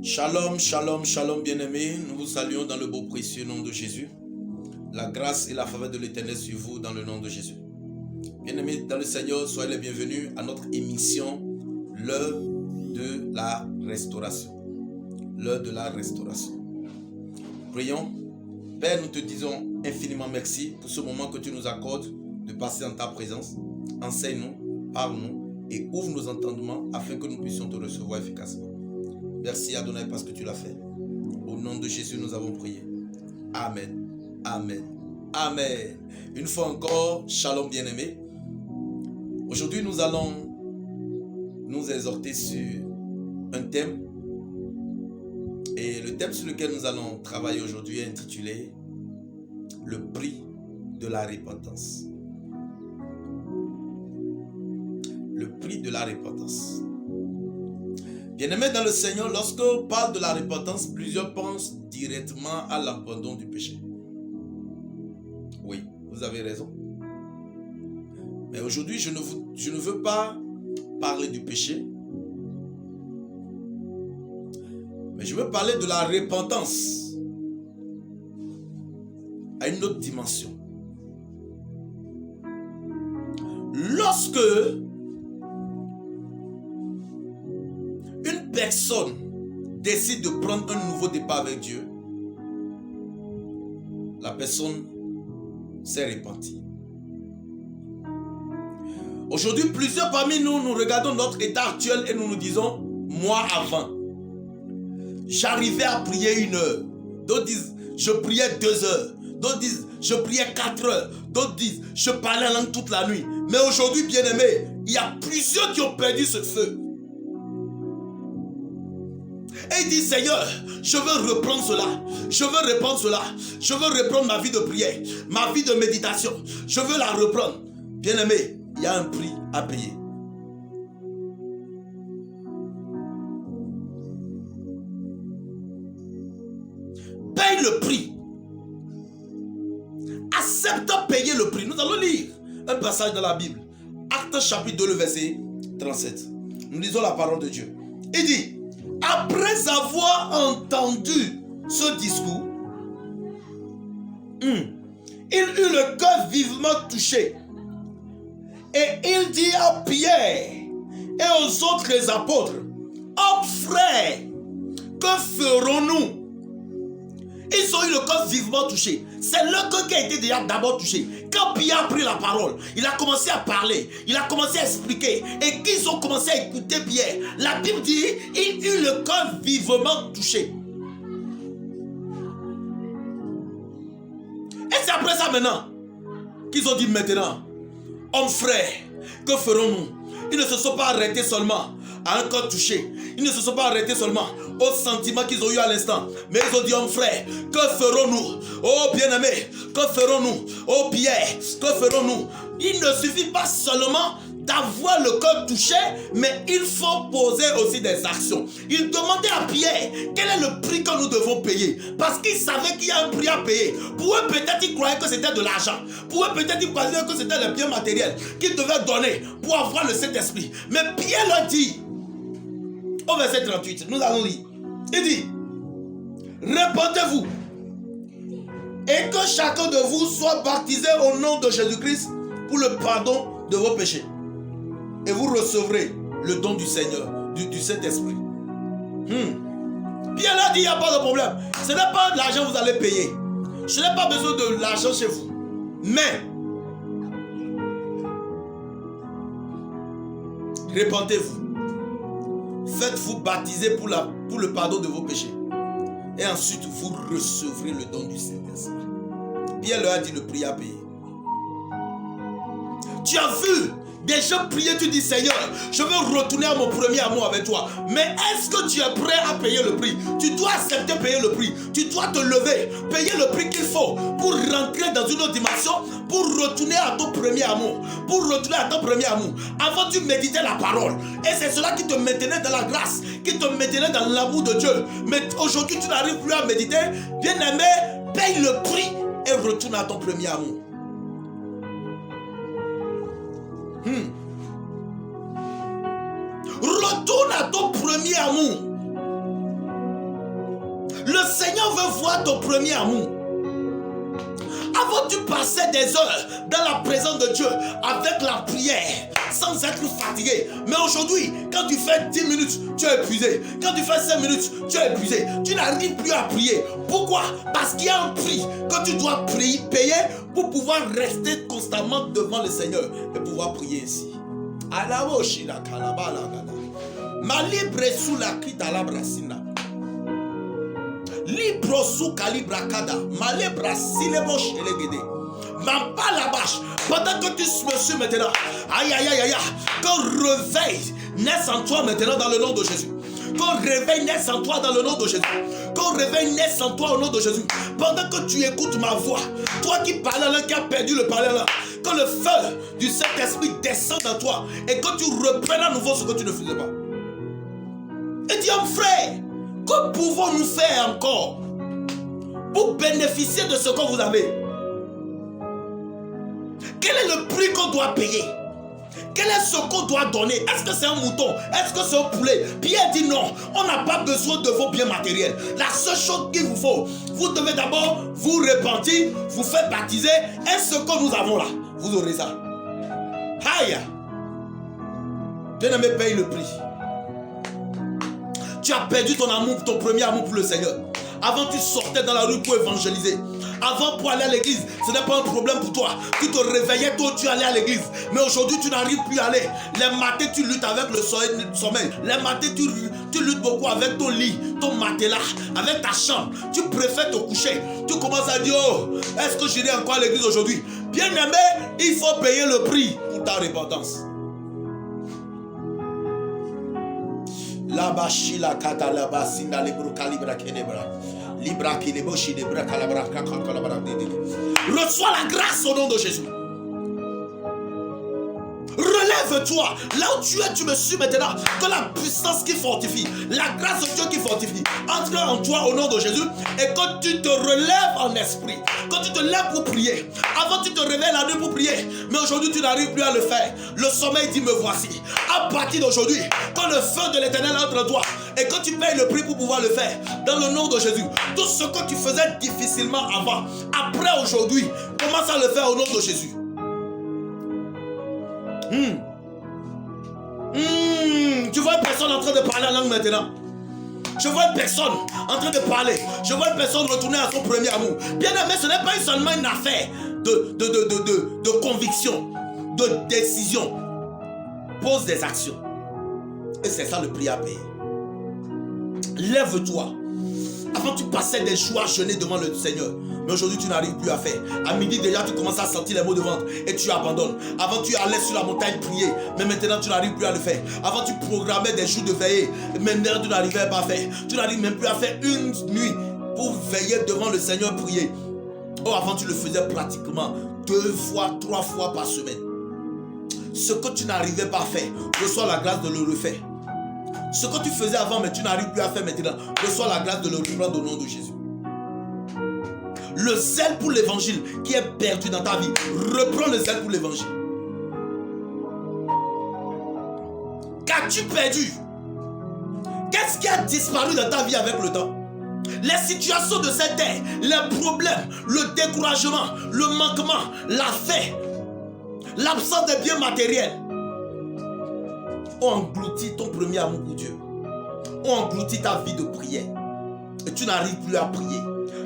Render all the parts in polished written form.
Shalom, shalom, shalom bien-aimés. Nous vous saluons dans le beau précieux nom de Jésus. La grâce et la faveur de l'Éternel sur vous dans le nom de Jésus. Bien-aimés dans le Seigneur, soyez les bienvenus à notre émission L'heure de la restauration. L'heure de la restauration. Prions. Père, nous te disons infiniment merci pour ce moment que tu nous accordes de passer en ta présence. Enseigne-nous, parle-nous et ouvre nos entendements afin que nous puissions te recevoir efficacement. Merci Adonai parce que tu l'as fait. Au nom de Jésus, nous avons prié. Amen. Amen. Amen. Une fois encore, shalom bien-aimés. Aujourd'hui, nous allons nous exhorter sur un thème. Et le thème sur lequel nous allons travailler aujourd'hui est intitulé « Le prix de la repentance ». Le prix de la repentance. Bien-aimés dans le Seigneur, lorsqu'on parle de la repentance, plusieurs pensent directement à l'abandon du péché. Oui, vous avez raison. Mais aujourd'hui, je ne veux pas parler du péché, mais je veux parler de la repentance à une autre dimension. Lorsque une personne décide de prendre un nouveau départ avec Dieu, la personne s'est repentie. Aujourd'hui, plusieurs parmi nous regardons notre état actuel et nous nous disons, moi avant, j'arrivais à prier 1 heure. D'autres disent, je priais 2 heures. D'autres disent, je priais 4 heures. D'autres disent, je parlais en langue toute la nuit. Mais aujourd'hui, bien-aimés, il y a plusieurs qui ont perdu ce feu. Et il dit, Seigneur, je veux reprendre cela. Je veux reprendre cela. Je veux reprendre ma vie de prière, ma vie de méditation. Je veux la reprendre. Bien-aimés, il y a un prix à payer. Paye le prix. Accepte de payer le prix. Nous allons lire un passage dans la Bible. Actes chapitre 2, le verset 37. Nous lisons la parole de Dieu. Il dit, après avoir entendu ce discours, il eut le cœur vivement touché. Et il dit à Pierre et aux autres apôtres, hommes frères, que ferons-nous? Ils ont eu le cœur vivement touché. C'est le cœur qui a été déjà d'abord touché. Quand Pierre a pris la parole, il a commencé à parler, il a commencé à expliquer. Et qu'ils ont commencé à écouter Pierre, la Bible dit, il eut le cœur vivement touché. Et c'est après ça maintenant qu'ils ont dit maintenant, hommes frères, que ferons-nous? Ils ne se sont pas arrêtés seulement à un corps touché. Ils ne se sont pas arrêtés seulement aux sentiments qu'ils ont eu à l'instant. Mais ils ont dit, hommes frères, que ferons-nous? Oh bien-aimés, que ferons-nous? Oh Pierre, que ferons-nous? Il ne suffit pas seulement d'avoir le cœur touché, mais il faut poser aussi des actions. Il demandait à Pierre, quel est le prix que nous devons payer? Parce qu'il savait qu'il y a un prix à payer. Pour eux, peut-être, ils croyaient que c'était de l'argent. Pour eux, peut-être, ils croyaient que c'était le bien matériel qu'ils devaient donner pour avoir le Saint-Esprit. Mais Pierre leur dit, au verset 38, nous allons lire. Il dit, répandez-vous et que chacun de vous soit baptisé au nom de Jésus-Christ pour le pardon de vos péchés. Et vous recevrez le don du Seigneur, du Saint-Esprit. Pierre a dit, il n'y a pas de problème. Ce n'est pas de l'argent que vous allez payer. Je n'ai pas besoin de l'argent chez vous. Mais, répentez-vous. Faites-vous baptiser pour le pardon de vos péchés. Et ensuite, vous recevrez le don du Saint-Esprit. Pierre leur a dit le prix à payer. Tu as vu des gens prier, tu dis Seigneur, je veux retourner à mon premier amour avec toi. Mais est-ce que tu es prêt à payer le prix? Tu dois accepter payer le prix. Tu dois te lever, payer le prix qu'il faut pour rentrer dans une autre dimension, pour retourner à ton premier amour. Pour retourner à ton premier amour. Avant tu méditais la parole. Et c'est cela qui te maintenait dans la grâce, qui te maintenait dans l'amour de Dieu. Mais aujourd'hui tu n'arrives plus à méditer. Bien-aimé, paye le prix et retourne à ton premier amour. Retourne à ton premier amour. Le Seigneur veut voir ton premier amour. Avant, tu passais des heures dans la présence de Dieu avec la prière sans être fatigué. Mais aujourd'hui, quand tu fais 10 minutes, tu es épuisé. Quand tu fais 5 minutes, tu es épuisé. Tu n'arrives plus à prier. Pourquoi? Parce qu'il y a un prix que tu dois payer pour pouvoir rester constamment devant le Seigneur et pouvoir prier ainsi. Libro sous calibrakada, malebra silebo shelegede. Mampa la bâche. Pendant que tu me suis maintenant, aïe aïe aïe aïe, qu'un réveil naisse en toi maintenant dans le nom de Jésus. Qu'un réveil naisse en toi dans le nom de Jésus. Qu'un réveil naisse en toi au nom de Jésus. Pendant que tu écoutes ma voix, toi qui parles là, qui as perdu le parler là, que le feu du Saint-Esprit descende en toi et que tu reprennes à nouveau ce que tu ne faisais pas. Et dis, mon frère, que pouvons-nous faire encore pour bénéficier de ce que vous avez? Quel est le prix qu'on doit payer? Quel est ce qu'on doit donner? Est-ce que c'est un mouton? Est-ce que c'est un poulet? Pierre dit non, on n'a pas besoin de vos biens matériels. La seule chose qu'il vous faut, vous devez d'abord vous repentir, vous faire baptiser, et ce que nous avons là, vous aurez ça. Aïe! Bien-aimé, paye le prix. Tu as perdu ton amour, ton premier amour pour le Seigneur. Avant, tu sortais dans la rue pour évangéliser. Avant, pour aller à l'église, ce n'est pas un problème pour toi. Tu te réveillais tôt, tu allais à l'église. Mais aujourd'hui, tu n'arrives plus à aller. Les matins, tu luttes avec le sommeil. Les matins, tu luttes beaucoup avec ton lit, ton matelas, avec ta chambre. Tu préfères te coucher. Tu commences à dire, oh, est-ce que j'irai encore à l'église aujourd'hui? Bien aimé, il faut payer le prix pour ta repentance. La bashi la kata la basinda libro calibra kenebra. Libra kileboshi de bra calabra kakalabra de. Reçois la grâce au nom de Jésus. Relève-toi. Là où tu es, tu me suis maintenant. Que la puissance qui fortifie, la grâce de Dieu qui fortifie, entre en toi au nom de Jésus. Et quand tu te relèves en esprit, quand tu te lèves pour prier, avant tu te réveilles la nuit pour prier, mais aujourd'hui tu n'arrives plus à le faire. Le sommeil dit me voici. À partir d'aujourd'hui, quand le feu de l'Éternel entre en toi, et quand tu payes le prix pour pouvoir le faire, dans le nom de Jésus, tout ce que tu faisais difficilement avant, après aujourd'hui, commence à le faire au nom de Jésus. Tu vois une personne en train de parler en langue maintenant. Je vois une personne en train de parler. Je vois une personne retourner à son premier amour. Bien aimé, ce n'est pas seulement une affaire de conviction, de décision. Pose des actions. Et c'est ça le prix à payer. Lève-toi. Avant, tu passais des jours à jeûner devant le Seigneur. Mais aujourd'hui, tu n'arrives plus à faire. À midi, déjà, tu commences à sentir les maux de ventre et tu abandonnes. Avant, tu allais sur la montagne prier. Mais maintenant, tu n'arrives plus à le faire. Avant, tu programmais des jours de veillée. Mais maintenant, tu n'arrivais pas à faire. Tu n'arrives même plus à faire une nuit pour veiller devant le Seigneur prier. Oh, avant, tu le faisais pratiquement 2 fois, 3 fois par semaine. Ce que tu n'arrivais pas à faire, reçois la grâce de le refaire. Ce que tu faisais avant, mais tu n'arrives plus à faire maintenant, reçois la grâce de le reprendre au nom de Jésus. Le zèle pour l'évangile qui est perdu dans ta vie, reprends le zèle pour l'évangile. Qu'as-tu perdu? Qu'est-ce qui a disparu dans ta vie avec le temps? Les situations de cette terre, les problèmes, le découragement, le manquement, la faim, l'absence de biens matériels ont englouti ton premier amour pour Dieu, ont englouti ta vie de prière. Et tu n'arrives plus à prier,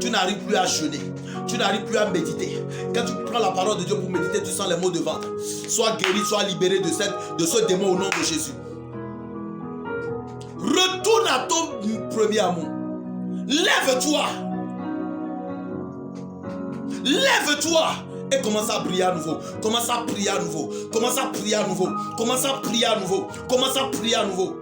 tu n'arrives plus à jeûner, tu n'arrives plus à méditer. Quand tu prends la parole de Dieu pour méditer, tu sens les maux de ventre. Sois guéri, sois libéré de ce démon au nom de Jésus. Retourne à ton premier amour. Lève-toi. Lève-toi. Et commence à prier à nouveau. Commence à prier à nouveau. Commence à prier à nouveau. Commence à prier à nouveau. Commence à prier à nouveau.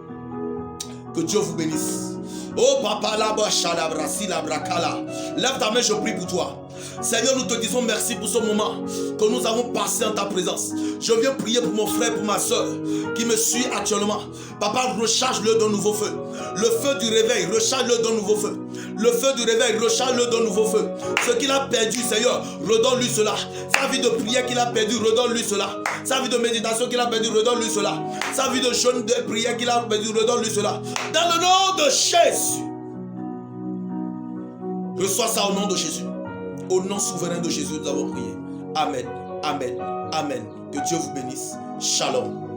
Que Dieu vous bénisse. Oh papa là-bas, chalabrasi la bracala. Lève ta main, je prie pour toi. Seigneur, nous te disons merci pour ce moment que nous avons passé en ta présence. Je viens prier pour mon frère, pour ma soeur qui me suit actuellement. Papa, recharge-le d'un nouveau feu. Le feu du réveil, recharge-le d'un nouveau feu. Le feu du réveil, recharge-le d'un nouveau feu. Ce qu'il a perdu, Seigneur, redonne-lui cela. Sa vie de prière qu'il a perdu, redonne-lui cela. Sa vie de méditation qu'il a perdu, redonne-lui cela. Sa vie de jeûne de prière qu'il a perdu, redonne-lui cela. Dans le nom de Jésus. Reçois ça au nom de Jésus. Au nom souverain de Jésus, nous avons prié. Amen. Amen. Amen. Que Dieu vous bénisse. Shalom.